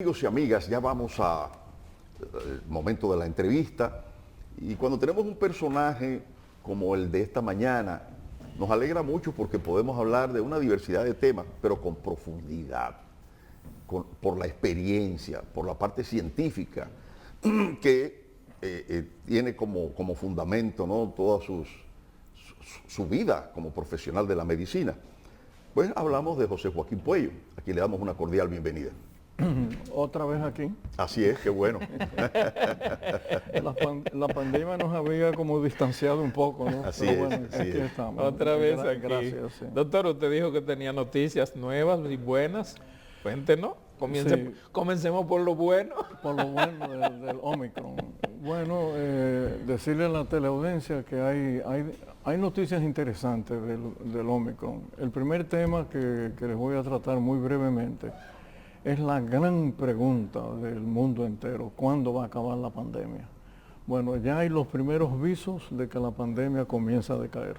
Amigos y amigas, ya vamos al momento de la entrevista y cuando tenemos un personaje como el de esta mañana, nos alegra mucho porque podemos hablar de una diversidad de temas, pero con profundidad, por la experiencia, por la parte científica que tiene como fundamento, ¿no?, toda su vida como profesional de la medicina. Pues hablamos de José Joaquín Puello, a quien le damos una cordial bienvenida. Otra vez aquí. Así es, qué bueno. La pandemia nos había como distanciado un poco, ¿no? Así Pero es, bueno, así aquí es. estamos. Otra vez aquí. Gracias, sí. Doctor, usted dijo que tenía noticias nuevas y buenas. Cuéntenos. Sí. Comencemos por lo bueno. Por lo bueno del Omicron. Bueno, decirle a la teleaudiencia que hay noticias interesantes del Omicron. El primer tema que les voy a tratar muy brevemente es la gran pregunta del mundo entero: ¿cuándo va a acabar la pandemia? Bueno, ya hay los primeros visos de que la pandemia comienza a decaer.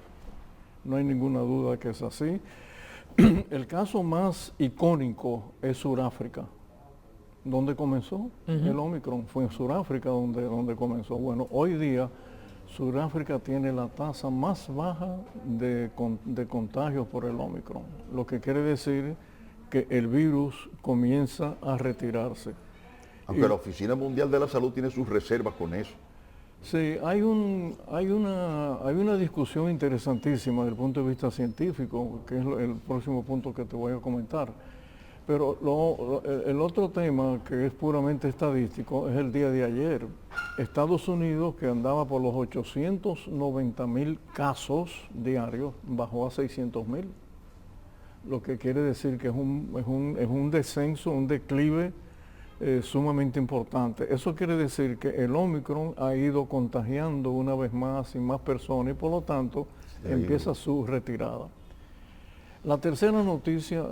No hay ninguna duda que es así. El caso más icónico es Sudáfrica. ¿Dónde comenzó? El Omicron fue en Sudáfrica donde comenzó. Bueno, hoy día Sudáfrica tiene la tasa más baja de contagios por el Omicron, lo que quiere decir que el virus comienza a retirarse. Aunque la Oficina Mundial de la Salud tiene sus reservas con eso. Sí, hay una discusión interesantísima desde el punto de vista científico, que es el próximo punto que te voy a comentar. Pero el otro tema, que es puramente estadístico, es el día de ayer. Estados Unidos, que andaba por los 890,000 casos diarios, bajó a 600,000. Lo que quiere decir que es un descenso, un declive sumamente importante. Eso quiere decir que el Omicron ha ido contagiando una vez más y más personas y por lo tanto empieza su retirada. La tercera noticia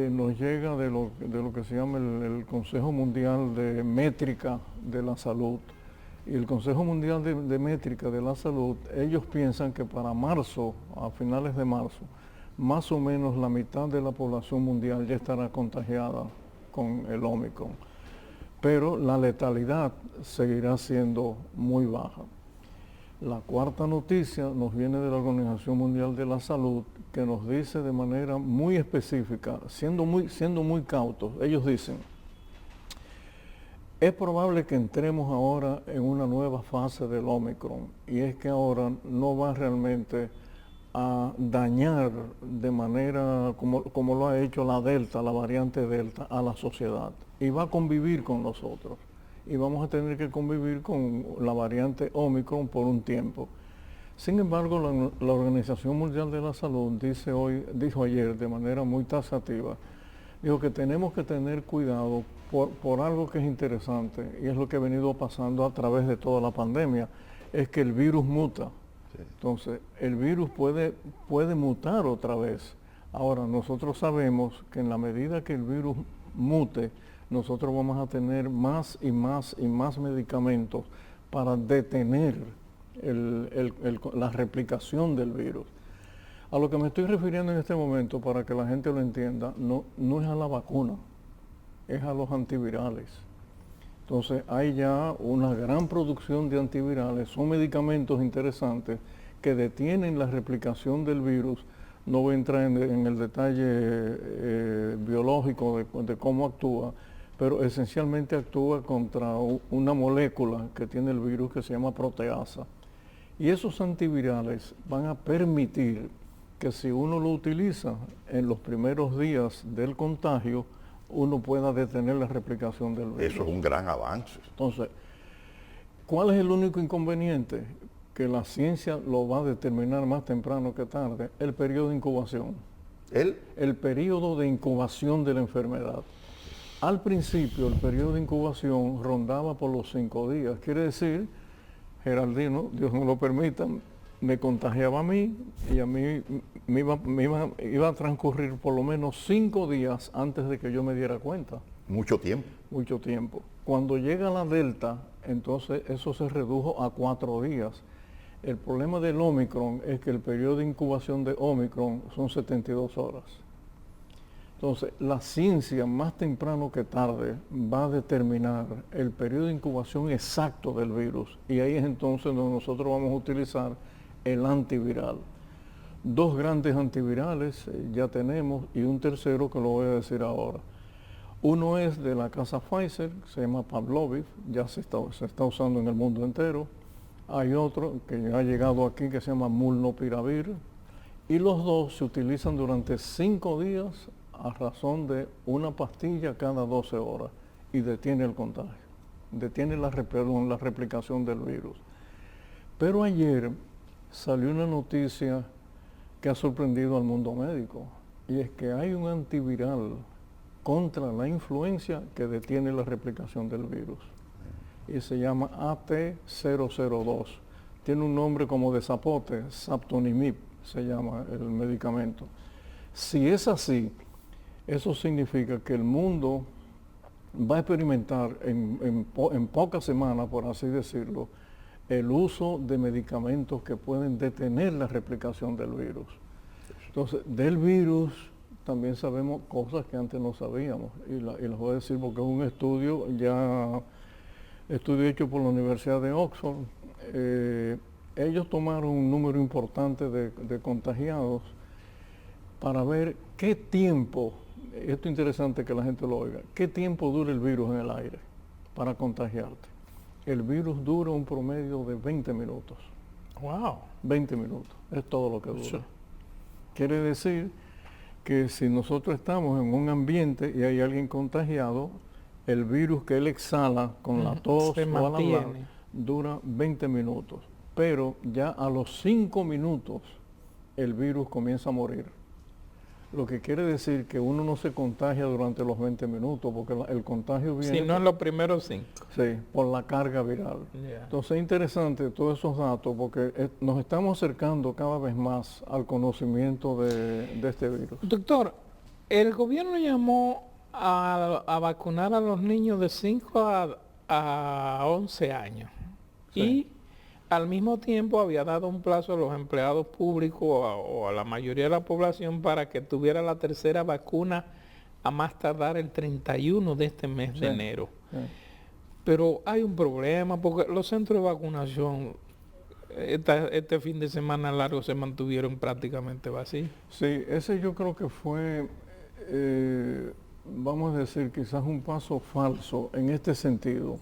nos llega de lo que se llama el Consejo Mundial de Métrica de la Salud. Y el Consejo Mundial de Métrica de la Salud, ellos piensan que para marzo, a finales de marzo, más o menos la mitad de la población mundial ya estará contagiada con el Omicron. Pero la letalidad seguirá siendo muy baja. La cuarta noticia nos viene de la Organización Mundial de la Salud, que nos dice de manera muy específica, siendo muy cautos. Ellos dicen: es probable que entremos ahora en una nueva fase del Omicron, y es que ahora no va realmente a dañar de manera como lo ha hecho la Delta, la variante Delta, a la sociedad, y va a convivir con nosotros. Y vamos a tener que convivir con la variante Omicron por un tiempo. Sin embargo, la Organización Mundial de la Salud dijo ayer de manera muy taxativa, dijo que tenemos que tener cuidado por algo que es interesante, y es lo que ha venido pasando a través de toda la pandemia, es que el virus muta. Entonces, el virus puede mutar otra vez. Ahora, nosotros sabemos que en la medida que el virus mute, nosotros vamos a tener más y más y más medicamentos para detener la replicación del virus. A lo que me estoy refiriendo en este momento, para que la gente lo entienda, no es a la vacuna, es a los antivirales. Entonces hay ya una gran producción de antivirales, son medicamentos interesantes que detienen la replicación del virus. No voy a entrar en el detalle biológico de cómo actúa, pero esencialmente actúa contra una molécula que tiene el virus que se llama proteasa. Y esos antivirales van a permitir que si uno lo utiliza en los primeros días del contagio, uno pueda detener la replicación del virus. Eso es un gran avance. Entonces, ¿cuál es el único inconveniente? Que la ciencia lo va a determinar más temprano que tarde: el periodo de incubación. El periodo de incubación de la enfermedad. Al principio, el periodo de incubación rondaba por los 5 días. Quiere decir, Geraldino, Dios no lo permita, me contagiaba a mí y a mí iba a transcurrir por lo menos 5 días antes de que yo me diera cuenta. Mucho tiempo. Mucho tiempo. Cuando llega la Delta, entonces eso se redujo a 4 días. El problema del Omicron es que el periodo de incubación de Omicron son 72 horas. Entonces, la ciencia, más temprano que tarde, va a determinar el periodo de incubación exacto del virus. Y ahí es entonces donde nosotros vamos a utilizar el antiviral. Dos grandes antivirales ya tenemos y un tercero que lo voy a decir ahora. Uno es de la casa Pfizer, se llama Paxlovid, ya se está usando en el mundo entero. Hay otro que ya ha llegado aquí que se llama Molnupiravir. Y los dos se utilizan durante 5 días a razón de una pastilla cada 12 horas y detiene el contagio, detiene la replicación del virus. Pero ayer salió una noticia que ha sorprendido al mundo médico, y es que hay un antiviral contra la influencia que detiene la replicación del virus, y se llama AT002. Tiene un nombre como de zapote, Saptonimib se llama el medicamento. Si es así, eso significa que el mundo va a experimentar en pocas semanas, por así decirlo, el uso de medicamentos que pueden detener la replicación del virus. Entonces, del virus también sabemos cosas que antes no sabíamos, y las voy a decir porque es un estudio hecho por la Universidad de Oxford. Ellos tomaron un número importante de contagiados para ver qué tiempo, esto es interesante que la gente lo oiga, qué tiempo dura el virus en el aire para contagiarte. El virus dura un promedio de 20 minutos. Wow. 20 minutos, es todo lo que dura. Sí. Quiere decir que si nosotros estamos en un ambiente y hay alguien contagiado, el virus que él exhala con la tos o al hablar dura 20 minutos. Pero ya a los 5 minutos el virus comienza a morir. Lo que quiere decir que uno no se contagia durante los 20 minutos, porque el contagio viene... Si no en los primeros 5. Sí, por la carga viral. Yeah. Entonces es interesante todos esos datos, porque nos estamos acercando cada vez más al conocimiento de este virus. Doctor, el gobierno llamó a vacunar a los niños de 5 a 11 años. Sí. Y al mismo tiempo había dado un plazo a los empleados públicos o a la mayoría de la población para que tuviera la tercera vacuna a más tardar el 31 de este mes de enero. Sí. Pero hay un problema porque los centros de vacunación este fin de semana largo se mantuvieron prácticamente vacíos. Sí, ese yo creo que fue, vamos a decir, quizás un paso falso en este sentido,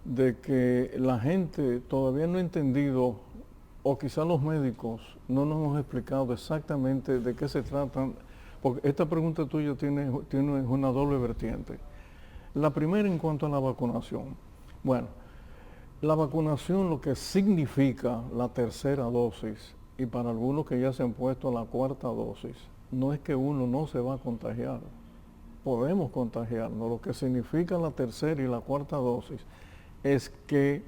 de que la gente todavía no ha entendido, o quizás los médicos no nos hemos explicado exactamente de qué se tratan, porque esta pregunta tuya tiene una doble vertiente. La primera en cuanto a la vacunación. Bueno, la vacunación lo que significa la tercera dosis, y para algunos que ya se han puesto la cuarta dosis, no es que uno no se va a contagiar, podemos contagiarnos. Lo que significa la tercera y la cuarta dosis es que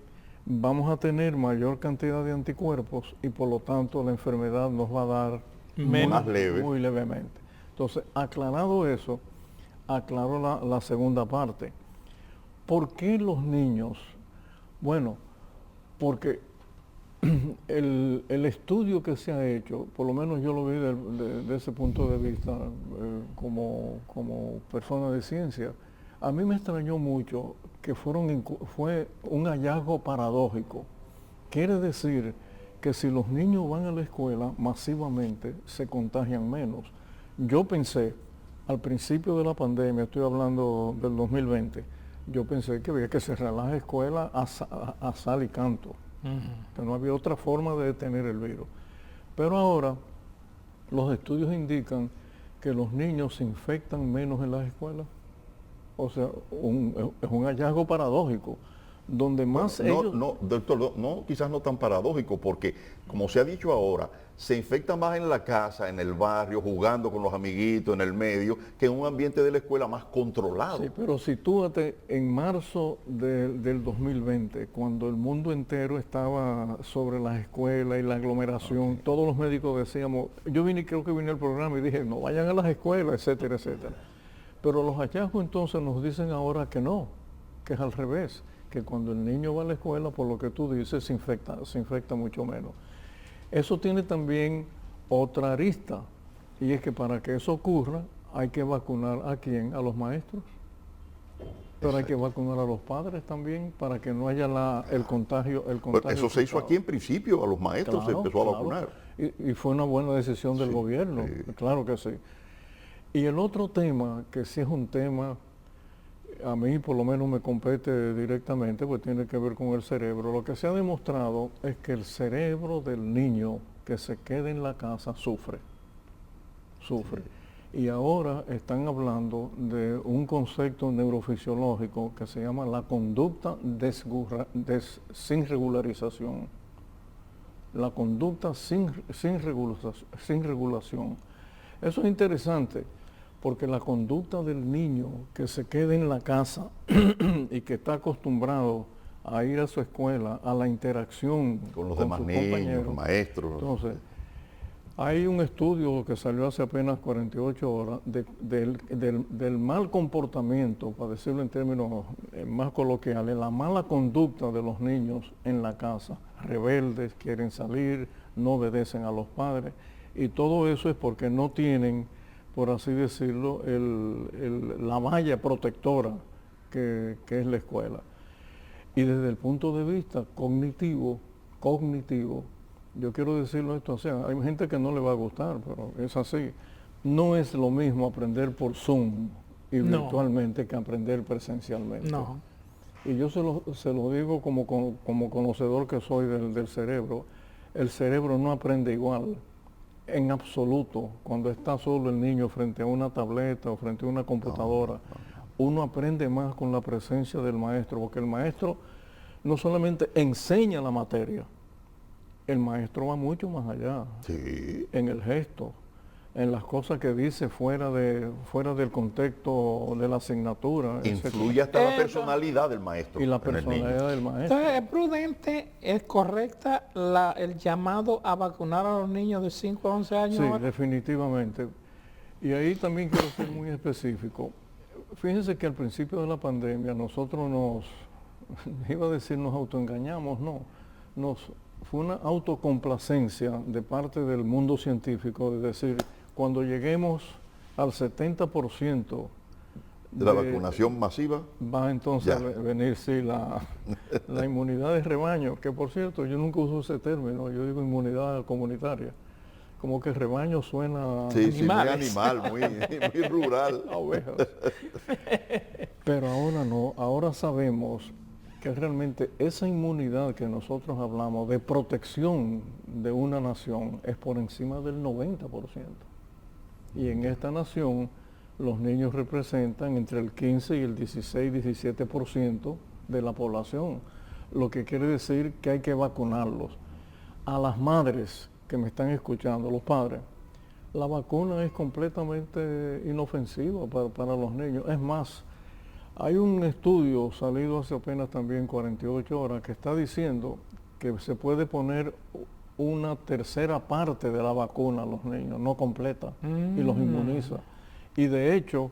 vamos a tener mayor cantidad de anticuerpos y por lo tanto la enfermedad nos va a dar muy levemente. Entonces, aclarado eso, aclaro la segunda parte. ¿Por qué los niños? Bueno, porque el estudio que se ha hecho, por lo menos yo lo vi de ese punto de vista como persona de ciencia, a mí me extrañó mucho que fue un hallazgo paradójico. Quiere decir que si los niños van a la escuela masivamente, se contagian menos. Yo pensé, al principio de la pandemia, estoy hablando del 2020, yo pensé que había que cerrar las escuelas a sal y canto, que no había otra forma de detener el virus. Pero ahora los estudios indican que los niños se infectan menos en las escuelas. O sea, es un hallazgo paradójico, donde más ellos... No, doctor, no, quizás no tan paradójico, porque como se ha dicho ahora, se infecta más en la casa, en el barrio, jugando con los amiguitos, en el medio, que en un ambiente de la escuela más controlado. Sí, pero sitúate en marzo del 2020, cuando el mundo entero estaba sobre las escuelas y la aglomeración, todos los médicos decíamos, creo que vine al programa y dije, no vayan a las escuelas, etcétera, etcétera. Pero los hallazgos entonces nos dicen ahora que no, que es al revés, que cuando el niño va a la escuela, por lo que tú dices, se infecta mucho menos. Eso tiene también otra arista, y es que para que eso ocurra hay que vacunar ¿a quién? A los maestros. Pero hay que vacunar a los padres también para que no haya el contagio. Bueno, eso se hizo aquí en principio, a los maestros se empezó a vacunar. Y fue una buena decisión del gobierno, claro que sí. Y el otro tema, que sí es un tema, a mí por lo menos me compete directamente, pues tiene que ver con el cerebro. Lo que se ha demostrado es que el cerebro del niño que se queda en la casa sufre. Y ahora están hablando de un concepto neurofisiológico que se llama la conducta sin regularización. La conducta sin regulación. Eso es interesante porque la conducta del niño que se queda en la casa y que está acostumbrado a ir a su escuela, a la interacción con los demás niños, maestros. Entonces, hay un estudio que salió hace apenas 48 horas del mal comportamiento, para decirlo en términos más coloquiales, la mala conducta de los niños en la casa. Rebeldes, quieren salir, no obedecen a los padres. Y todo eso es porque no tienen, por así decirlo, la malla protectora que es la escuela. Y desde el punto de vista cognitivo, yo quiero decirlo esto, o sea, hay gente que no le va a gustar, pero es así. No es lo mismo aprender por Zoom y virtualmente que aprender presencialmente. No. Y yo se lo digo como conocedor que soy del cerebro. El cerebro no aprende igual, en absoluto, cuando está solo el niño frente a una tableta o frente a una computadora. Uno aprende más con la presencia del maestro, porque el maestro no solamente enseña la materia, el maestro va mucho más allá, en el gesto, en las cosas que dice fuera del contexto de la asignatura. Influye hasta la personalidad del maestro. Y la personalidad del maestro. Entonces, ¿es prudente, es correcta el llamado a vacunar a los niños de 5 a 11 años? Sí, definitivamente. Y ahí también quiero ser muy específico. Fíjense que al principio de la pandemia nosotros iba a decir nos autoengañamos, no, fue una autocomplacencia de parte del mundo científico, de decir, cuando lleguemos al 70% de la vacunación masiva, va entonces a venir la inmunidad de rebaño, que por cierto yo nunca uso ese término, yo digo inmunidad comunitaria. Como que rebaño suena muy animal, muy rural. A ovejas. Pero ahora no, ahora sabemos que realmente esa inmunidad que nosotros hablamos de protección de una nación es por encima del 90%. Y en esta nación los niños representan entre el 15 y el 16, 17% de la población, lo que quiere decir que hay que vacunarlos. A las madres que me están escuchando, los padres, la vacuna es completamente inofensiva para los niños. Es más, hay un estudio salido hace apenas también 48 horas que está diciendo que se puede poner una tercera parte de la vacuna a los niños, no completa, y los inmuniza. Y de hecho,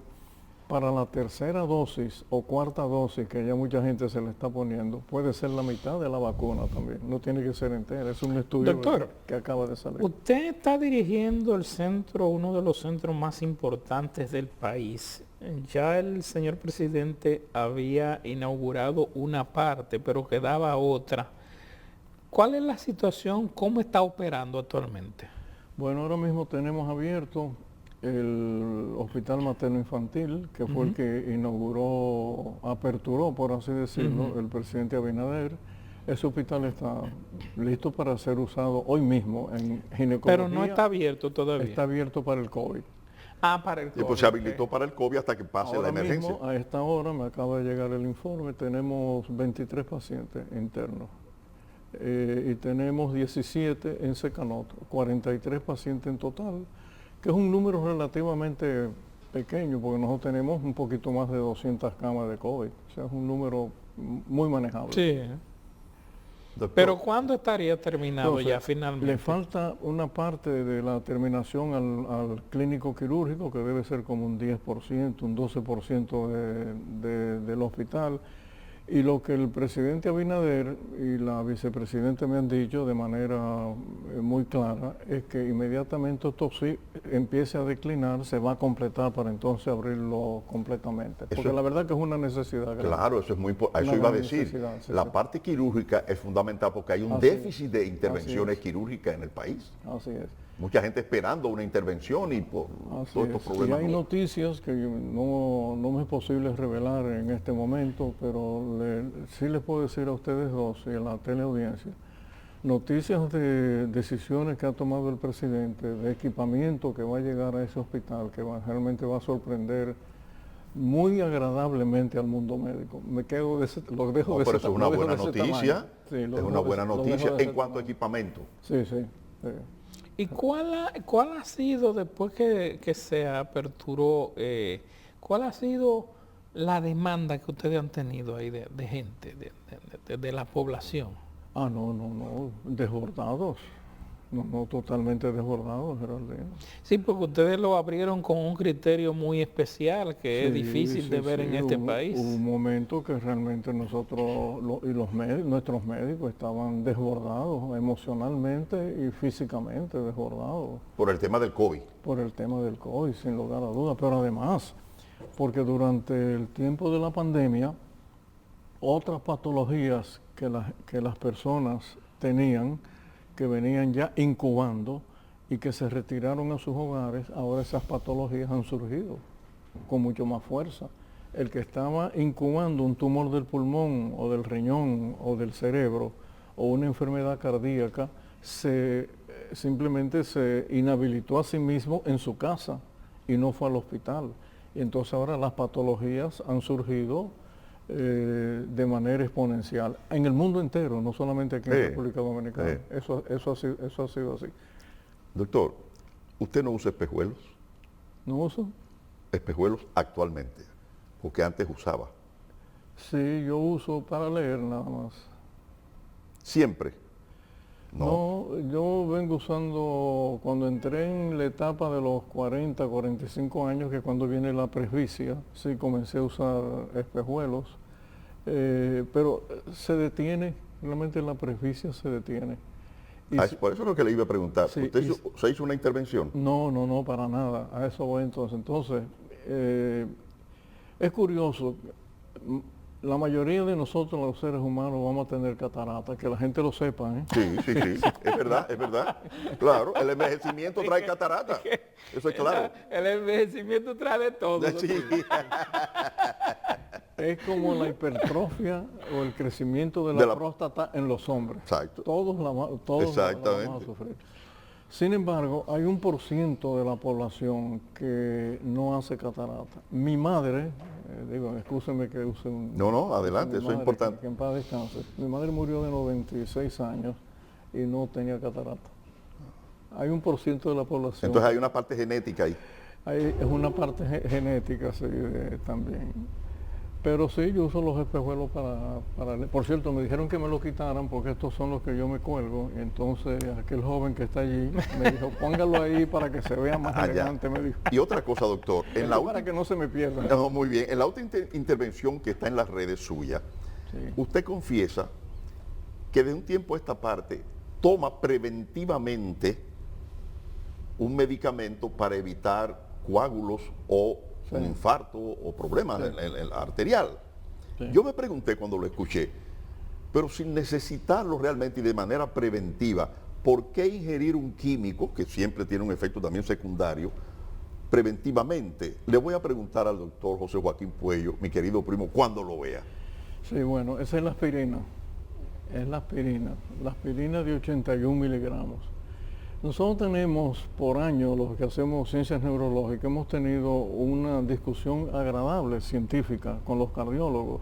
para la tercera dosis o cuarta dosis, que ya mucha gente se le está poniendo, puede ser la mitad de la vacuna también, no tiene que ser entera, es un estudio Doctor, que acaba de salir. Usted está dirigiendo el centro, uno de los centros más importantes del país. Ya el señor presidente había inaugurado una parte, pero quedaba otra. ¿Cuál es la situación? ¿Cómo está operando actualmente? Bueno, ahora mismo tenemos abierto el Hospital Materno Infantil, que fue el que aperturó, por así decirlo, el presidente Abinader. Ese hospital está listo para ser usado hoy mismo en ginecología. Pero no está abierto todavía. Está abierto para el COVID. Para el COVID. Y pues se habilitó para el COVID hasta que pase Ahora la emergencia. mismo, a esta hora me acaba de llegar el informe, tenemos 23 pacientes internos. Y tenemos 17 en Secanot, 43 pacientes en total, que es un número relativamente pequeño, porque nosotros tenemos un poquito más de 200 camas de COVID. O sea, es un número muy manejable. Sí. Doctor, Pero ¿cuándo estaría terminado? Entonces, ya finalmente? Le falta una parte de la terminación al clínico quirúrgico, que debe ser como un 10%, un 12% del hospital. Y lo que el presidente Abinader y la vicepresidenta me han dicho de manera muy clara es que inmediatamente esto sí empiece a declinar, se va a completar para entonces abrirlo completamente. Porque la verdad que es una necesidad grande. Claro, eso es muy importante. Eso iba a decir. La parte quirúrgica es fundamental porque hay un déficit de intervenciones quirúrgicas en el país. Así es. Mucha gente esperando una intervención y por todos estos problemas. Y hay noticias que no me es posible revelar en este momento, pero sí les puedo decir a ustedes dos y a la teleaudiencia, noticias de decisiones que ha tomado el presidente, de equipamiento que va a llegar a ese hospital, que realmente va a sorprender muy agradablemente al mundo médico. Me quedo lo dejo de pero eso es una buena noticia. Sí, es una buena noticia en cuanto a equipamiento. Sí, sí. ¿Y cuál ha sido, después que se aperturó, cuál ha sido la demanda que ustedes han tenido ahí de gente, de la población? No, desbordados. No, totalmente desbordados, Geraldino. Sí, porque ustedes lo abrieron con un criterio muy especial que es difícil de ver en este país. Hubo un momento que realmente nosotros y nuestros médicos estaban desbordados emocionalmente y físicamente desbordados. Por el tema del COVID. Por el tema del COVID, sin lugar a dudas. Pero además, porque durante el tiempo de la pandemia, otras patologías que las personas tenían, que venían ya incubando y que se retiraron a sus hogares, ahora esas patologías han surgido con mucho más fuerza. El que estaba incubando un tumor del pulmón o del riñón o del cerebro o una enfermedad cardíaca, simplemente se inhabilitó a sí mismo en su casa y no fue al hospital. Y entonces ahora las patologías han surgido de manera exponencial en el mundo entero, no solamente aquí en República Dominicana. Eso ha sido así. Doctor, ¿usted no usa espejuelos? ¿No uso? Espejuelos actualmente, porque antes usaba. Sí, yo uso para leer nada más. ¿Siempre? No, yo vengo usando, cuando entré en la etapa de los 40, 45 años, que cuando viene la presbicia, sí comencé a usar espejuelos, pero se detiene, realmente la presbicia se detiene. Por eso es lo que le iba a preguntar. Sí, ¿Usted se hizo una intervención? No, para nada, a eso voy entonces. Entonces, es curioso, la mayoría de nosotros los seres humanos vamos a tener catarata, que la gente lo sepa, ¿eh? Sí, es verdad. Claro, el envejecimiento trae catarata, eso es claro. El envejecimiento trae de todo. Sí. Es como la hipertrofia o el crecimiento de la próstata en los hombres. Exacto. Todos la vamos a sufrir. Sin embargo, hay 1% de la población que no hace catarata. Mi madre, excúsenme que use un... No, adelante, eso es importante. Que en paz descanse. Mi madre murió de 96 años y no tenía catarata. Hay 1% de la población. Entonces hay una parte genética ahí. Es una parte genética, sí, también. Pero sí, yo uso los espejuelos para leer. Por cierto, me dijeron que me lo quitaran porque estos son los que yo me cuelgo. Y entonces aquel joven que está allí me dijo, póngalo ahí para que se vea más elegante, me dijo. Y otra cosa, doctor. Para que no se me pierda. No, muy bien. En la otra intervención que está en las redes suyas, usted confiesa que de un tiempo a esta parte toma preventivamente un medicamento para evitar coágulos o un infarto o problemas en la arterial. Sí. Yo me pregunté cuando lo escuché, pero sin necesitarlo realmente y de manera preventiva, ¿por qué ingerir un químico, que siempre tiene un efecto también secundario, preventivamente? Le voy a preguntar al doctor José Joaquín Puello, mi querido primo, cuando lo vea. Sí, bueno, esa es la aspirina. Es la aspirina de 81 miligramos. Nosotros tenemos por año, los que hacemos ciencias neurológicas, hemos tenido una discusión agradable científica con los cardiólogos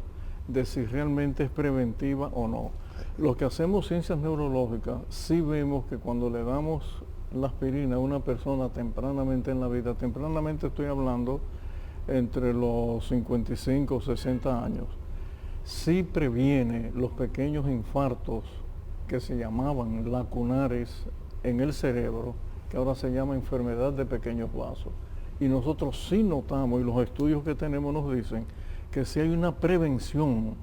de si realmente es preventiva o no. Los que hacemos ciencias neurológicas sí vemos que cuando le damos la aspirina a una persona tempranamente en la vida, tempranamente estoy hablando entre los 55 o 60 años, sí previene los pequeños infartos que se llamaban lacunares en el cerebro, que ahora se llama enfermedad de pequeños vasos. Y nosotros sí notamos, y los estudios que tenemos nos dicen, que sí hay una prevención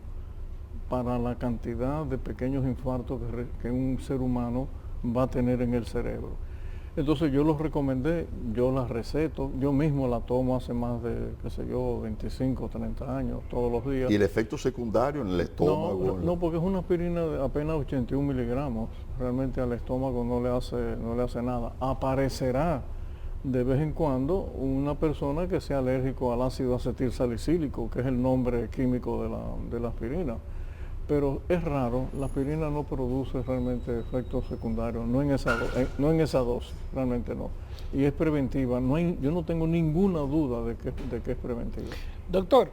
para la cantidad de pequeños infartos que un ser humano va a tener en el cerebro. Entonces yo los recomendé, yo las receto, yo mismo la tomo hace más de, 25, 30 años, todos los días. ¿Y el efecto secundario en el estómago? No, porque es una aspirina de apenas 81 miligramos, realmente al estómago no le hace nada. Aparecerá de vez en cuando una persona que sea alérgico al ácido acetilsalicílico, que es el nombre químico de la aspirina. Pero es raro, la aspirina no produce realmente efectos secundarios, no en esa dosis, realmente no. Y es preventiva, yo no tengo ninguna duda de que es preventiva. Doctor,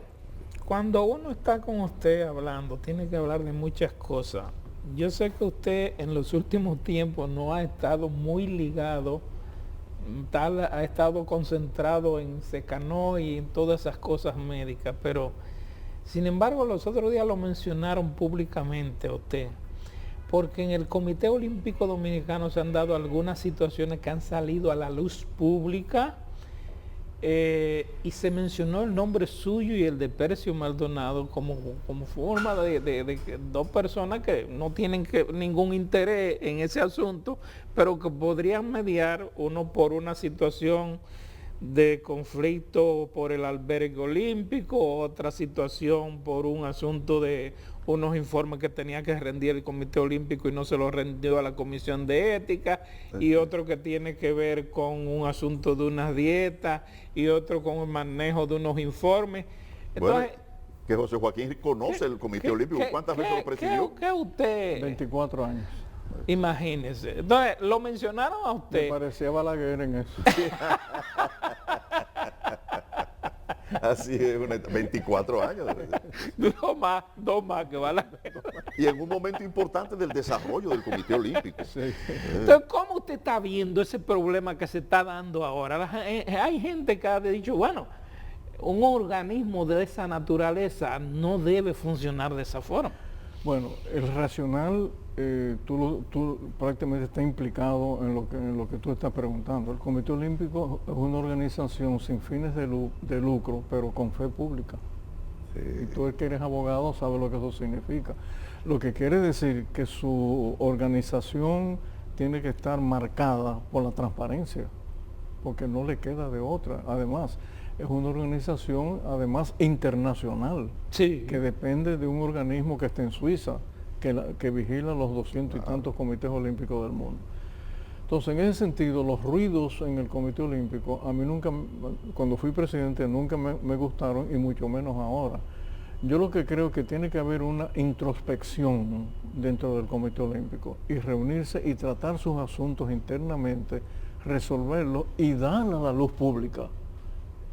cuando uno está con usted hablando, tiene que hablar de muchas cosas. Yo sé que usted en los últimos tiempos no ha estado muy ligado, ha estado concentrado en Secanó y en todas esas cosas médicas, pero sin embargo los otros días lo mencionaron públicamente a usted, porque en el Comité Olímpico Dominicano se han dado algunas situaciones que han salido a la luz pública y se mencionó el nombre suyo y el de Percio Maldonado como forma de dos personas que no tienen ningún interés en ese asunto, pero que podrían mediar, uno por una situación de conflicto por el albergue olímpico, otra situación por un asunto de unos informes que tenía que rendir el Comité Olímpico y no se los rendió a la Comisión de Ética, y otro que tiene que ver con un asunto de unas dietas, y otro con el manejo de unos informes. Entonces, bueno, que José Joaquín conoce el Comité Olímpico, ¿cuántas veces lo presidió? ¿Qué usted? 24 años. Imagínese. Entonces, lo mencionaron a usted. Me parecía Balaguer en eso. Así es, 24 años. Dos más que Balaguer. Y en un momento importante del desarrollo del Comité Olímpico. Sí. Entonces, ¿cómo usted está viendo ese problema que se está dando ahora? Hay gente que ha dicho, bueno, un organismo de esa naturaleza no debe funcionar de esa forma. Bueno, el racional, tú prácticamente estás implicado en lo que tú estás preguntando. El Comité Olímpico es una organización sin fines de lucro, pero con fe pública. Sí. Y tú que eres abogado sabes lo que eso significa. Lo que quiere decir que su organización tiene que estar marcada por la transparencia, porque no le queda de otra. Además, es una organización además internacional, sí, que depende de un organismo que está en Suiza, que vigila los 200 y tantos comités olímpicos del mundo. Entonces, en ese sentido, los ruidos en el Comité Olímpico, a mí nunca, cuando fui presidente, nunca me gustaron, y mucho menos ahora. Yo lo que creo que tiene que haber una introspección dentro del Comité Olímpico, y reunirse y tratar sus asuntos internamente, resolverlos y dar a la luz pública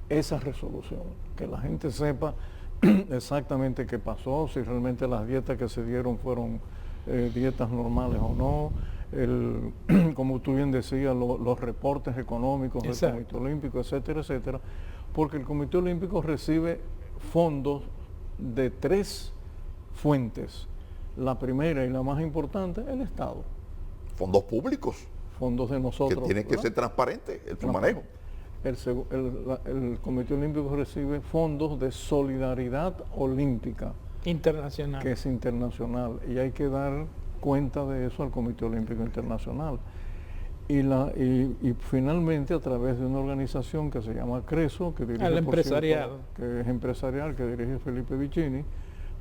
esa resolución, que la gente sepa exactamente qué pasó, si realmente las dietas que se dieron fueron dietas normales o no, como tú bien decías, los reportes económicos del Comité Olímpico, etcétera, etcétera, porque el Comité Olímpico recibe fondos de 3 fuentes. La primera y la más importante, el Estado. Fondos públicos. Fondos de nosotros. Que tiene que ser transparente su manejo. El Comité Olímpico recibe fondos de solidaridad olímpica internacional, que es internacional, y hay que dar cuenta de eso al Comité Olímpico Internacional. Y finalmente, a través de una organización que se llama CRESO, que dirige, que es empresarial, que dirige Felipe Vicini,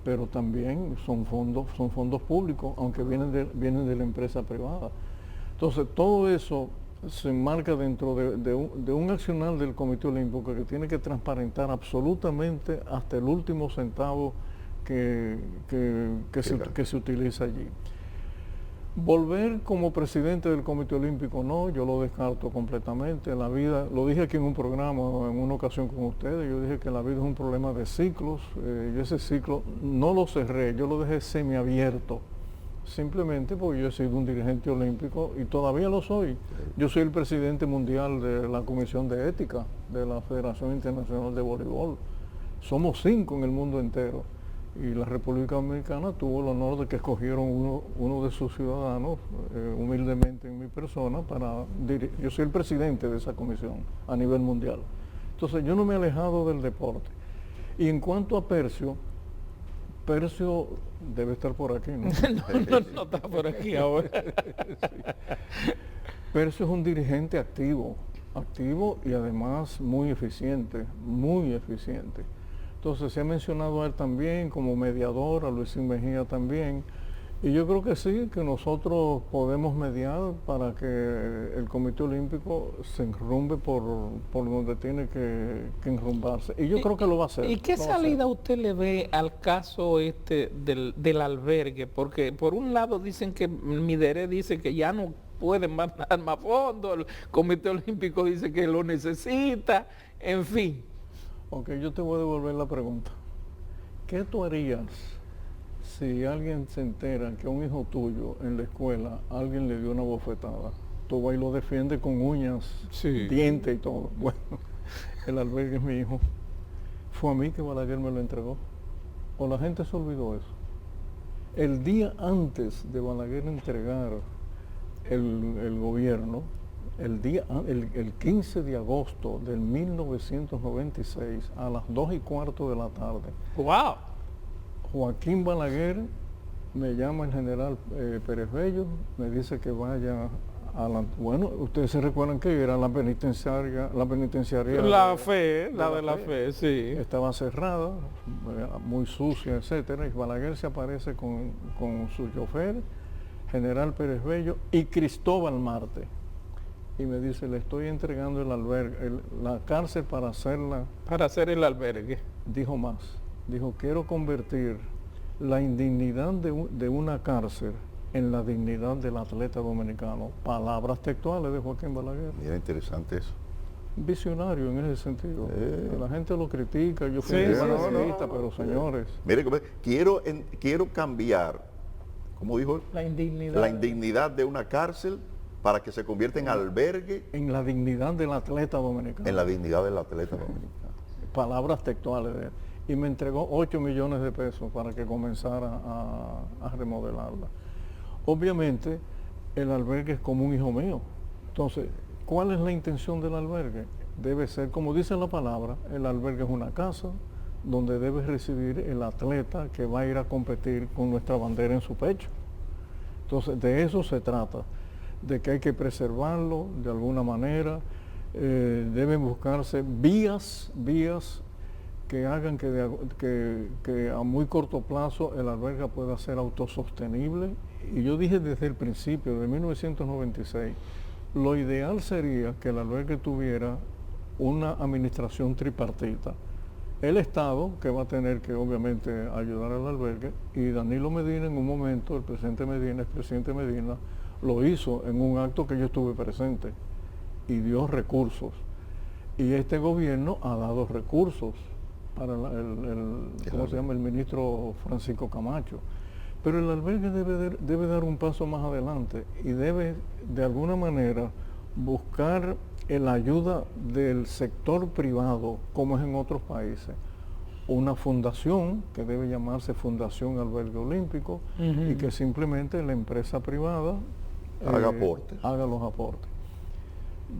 pero también son fondos públicos, aunque vienen de la empresa privada. Entonces, todo eso se enmarca dentro de un accionar del Comité Olímpico que tiene que transparentar absolutamente hasta el último centavo que se utiliza allí. Volver como presidente del Comité Olímpico, no, yo lo descarto completamente. La vida, lo dije aquí en un programa, en una ocasión con ustedes, yo dije que la vida es un problema de ciclos. Yo ese ciclo no lo cerré, yo lo dejé semiabierto, simplemente porque yo he sido un dirigente olímpico y todavía lo soy. Yo soy el presidente mundial de la Comisión de Ética de la Federación Internacional de Voleibol. Somos 5 en el mundo entero. Y la República Dominicana tuvo el honor de que escogieron uno de sus ciudadanos, humildemente en mi persona, yo soy el presidente de esa comisión a nivel mundial. Entonces yo no me he alejado del deporte. Y en cuanto a Percio, Percio debe estar por aquí, ¿no? No está por aquí ahora. Percio es un dirigente activo y además muy eficiente, muy eficiente. Entonces se ha mencionado a él también como mediador, a Luisín Mejía también, y yo creo que sí, que nosotros podemos mediar para que el Comité Olímpico se enrumbe por donde tiene que enrumbarse. Y yo creo que lo va a hacer. ¿Y qué salida usted le ve al caso del albergue? Porque por un lado dicen que Midere dice que ya no pueden mandar más fondos, el Comité Olímpico dice que lo necesita, en fin. Ok, yo te voy a devolver la pregunta. ¿Qué tú harías si alguien se entera que a un hijo tuyo en la escuela alguien le dio una bofetada? Tú vas y lo defiendes con uñas, Sí, dientes y todo. Bueno, el albergue es mi hijo. Fue a mí que Balaguer me lo entregó. ¿O la gente se olvidó eso? El día antes de Balaguer entregar el gobierno, el 15 de agosto del 1996 a las 2:15 de la tarde, ¡wow! Joaquín Balaguer me llama el general Pérez Bello, me dice que vaya a la... Bueno, ustedes se recuerdan que era la penitenciaria... La de la fe, sí. Estaba cerrada, muy sucia, etcétera, y Balaguer se aparece con su chofer, general Pérez Bello y Cristóbal Marte. Y me dice, le estoy entregando el albergue, la cárcel para hacerla... Para hacer el albergue. Dijo más, dijo, quiero convertir la indignidad de una cárcel en la dignidad del atleta dominicano. Palabras textuales de Joaquín Balaguer. Mira, interesante eso. Visionario en ese sentido. La gente lo critica, yo fui pero señores... Mire, quiero cambiar, ¿cómo dijo? La indignidad. La indignidad de una cárcel para que se convierta en albergue. En la dignidad del atleta dominicano. En la dignidad del atleta dominicano. Palabras textuales de él. Y me entregó 8 millones de pesos para que comenzara a remodelarla. Obviamente, el albergue es como un hijo mío. Entonces, ¿cuál es la intención del albergue? Debe ser, como dice la palabra, el albergue es una casa donde debe residir el atleta que va a ir a competir con nuestra bandera en su pecho. Entonces, de eso se trata, de que hay que preservarlo de alguna manera, deben buscarse vías que hagan que a muy corto plazo el albergue pueda ser autosostenible. Y yo dije desde el principio, de 1996, lo ideal sería que el albergue tuviera una administración tripartita. El Estado, que va a tener que obviamente ayudar al albergue, y Danilo Medina en un momento, el presidente Medina, lo hizo en un acto que yo estuve presente y dio recursos. Y este gobierno ha dado recursos para el ministro Francisco Camacho. Pero el albergue debe dar un paso más adelante y debe de alguna manera buscar la ayuda del sector privado, como es en otros países. Una fundación que debe llamarse Fundación Albergue Olímpico y que simplemente la empresa privada haga los aportes.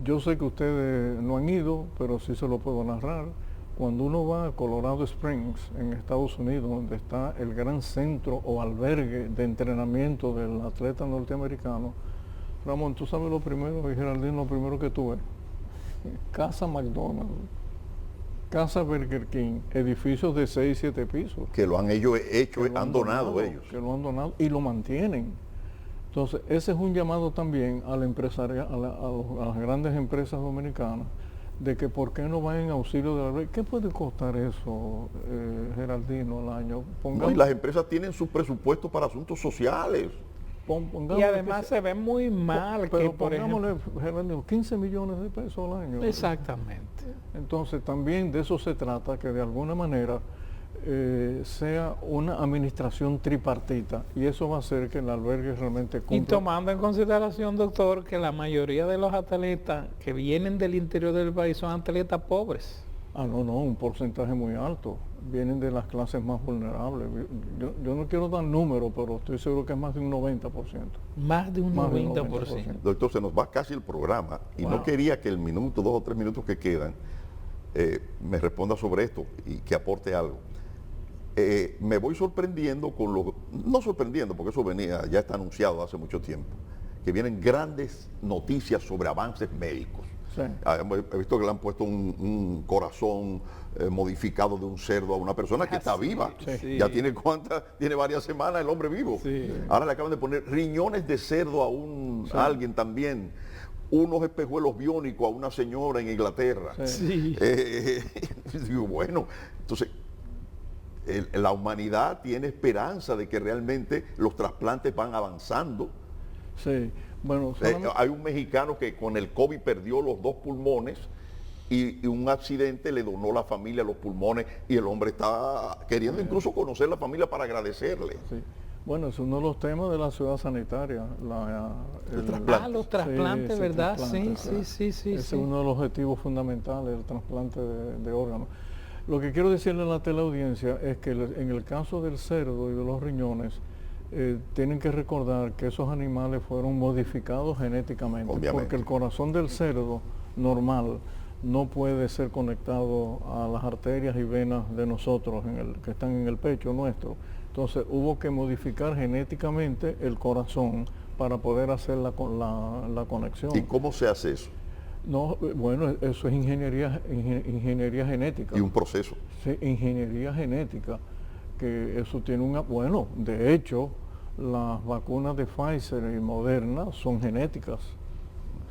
Yo sé que ustedes no han ido, pero sí se lo puedo narrar. Cuando uno va a Colorado Springs, en Estados Unidos, donde está el gran centro o albergue de entrenamiento del atleta norteamericano, Ramón, tú sabes lo primero, y Geraldine, lo primero que tuve, Casa McDonald's, Casa Burger King, edificios de 6 y 7 pisos. Que lo han han donado ellos. Que lo han donado y lo mantienen. Entonces, ese es un llamado también al empresario, a las grandes empresas dominicanas, de que por qué no van en auxilio de albergue. ¿Qué puede costar eso, Geraldino, al año? No, y las empresas tienen sus presupuestos para asuntos sociales. Y además se ve muy mal pero que, por ejemplo, Geraldino, 15 millones de pesos al año. Exactamente. Entonces también de eso se trata, que de alguna manera sea una administración tripartita, y eso va a hacer que el albergue realmente cumpla. Y tomando en consideración, doctor, que la mayoría de los atletas que vienen del interior del país son atletas pobres. No, un porcentaje muy alto. Vienen de las clases más vulnerables. Yo no quiero dar números, pero estoy seguro que es más de un 90%. Más de un 90%. Doctor, se nos va casi el programa y no quería que el minuto, 2 o 3 minutos que quedan, me responda sobre esto y que aporte algo. me voy sorprendiendo con lo, no sorprendiendo, porque eso venía, ya está anunciado hace mucho tiempo, que vienen grandes noticias sobre avances médicos. Sí. He visto que le han puesto un corazón modificado de un cerdo a una persona que está viva. Sí. Ya tiene tiene varias semanas el hombre vivo. Sí. Ahora le acaban de poner riñones de cerdo a alguien también. Unos espejuelos biónicos a una señora en Inglaterra. Sí. Digo, bueno, entonces la humanidad tiene esperanza de que realmente los trasplantes van avanzando. Sí, bueno, Hay un mexicano que con el COVID perdió los 2 pulmones y un accidente le donó a la familia los pulmones y el hombre está queriendo incluso conocer a la familia para agradecerle. sí. Bueno, es uno de los temas de la ciudad sanitaria. Los trasplantes, sí, ¿verdad? trasplante, Sí. Ese es uno de los objetivos fundamentales, el trasplante de órganos. Lo que quiero decirle a la teleaudiencia es que en el caso del cerdo y de los riñones, tienen que recordar que esos animales fueron modificados genéticamente, Obviamente. porque el corazón del cerdo normal no puede ser conectado a las arterias y venas de nosotros que están en el pecho nuestro. Entonces hubo que modificar genéticamente el corazón para poder hacer la conexión. ¿Y cómo se hace eso? No, bueno, eso es ingeniería genética. Y un proceso. Sí, ingeniería genética, que eso tiene bueno, de hecho, las vacunas de Pfizer y Moderna son genéticas.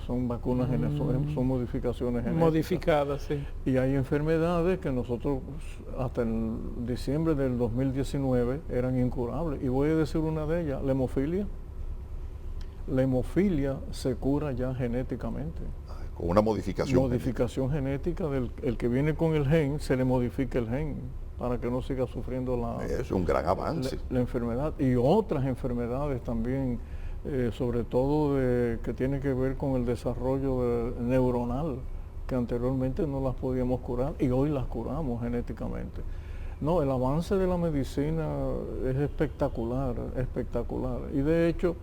Son vacunas, son modificaciones genéticas. Modificadas, sí. Y hay enfermedades que nosotros hasta en diciembre del 2019 eran incurables. Y voy a decir una de ellas, la hemofilia. La hemofilia se cura ya genéticamente. Con una modificación. Modificación genética el que viene con el gen, se le modifica el gen para que no siga sufriendo Es un gran avance. la enfermedad. Y otras enfermedades también, sobre todo que tienen que ver con el desarrollo neuronal, que anteriormente no las podíamos curar y hoy las curamos genéticamente. No, el avance de la medicina es espectacular, espectacular. Y de hecho,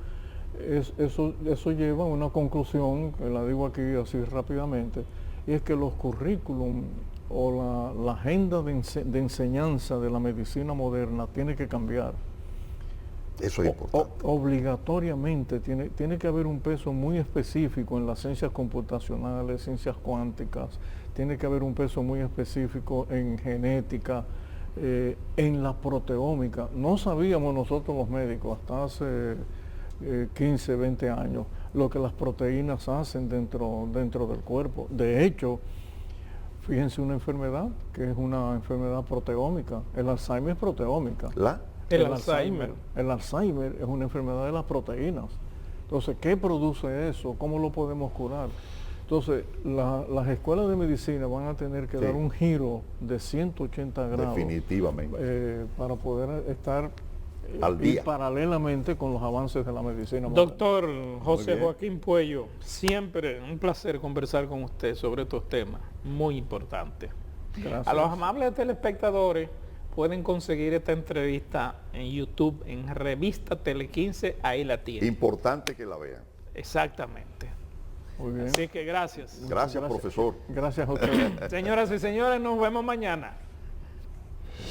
eso lleva a una conclusión, que la digo aquí así rápidamente, y es que los currículum o la agenda de enseñanza de la medicina moderna tiene que cambiar. Eso es importante. Obligatoriamente tiene que haber un peso muy específico en las ciencias computacionales, ciencias cuánticas, tiene que haber un peso muy específico en genética, en la proteómica. No sabíamos nosotros los médicos hasta hace 15, 20 años lo que las proteínas hacen dentro del cuerpo. De hecho, fíjense una enfermedad que es una enfermedad proteómica. El Alzheimer es proteómica. El Alzheimer. El Alzheimer es una enfermedad de las proteínas. Entonces, ¿qué produce eso? ¿Cómo lo podemos curar? Entonces, las escuelas de medicina van a tener que dar un giro de 180 grados. Definitivamente. Para poder estar al día. Paralelamente con los avances de la medicina moderna. Doctor José Joaquín Puello, siempre un placer conversar con usted sobre estos temas muy importantes. Gracias. A los amables telespectadores pueden conseguir esta entrevista en YouTube, en Revista Tele 15, ahí la tienen. Importante que la vean. Exactamente. Muy bien. Así que gracias. Gracias, profesor. Gracias a ustedes. Señoras y señores, nos vemos mañana.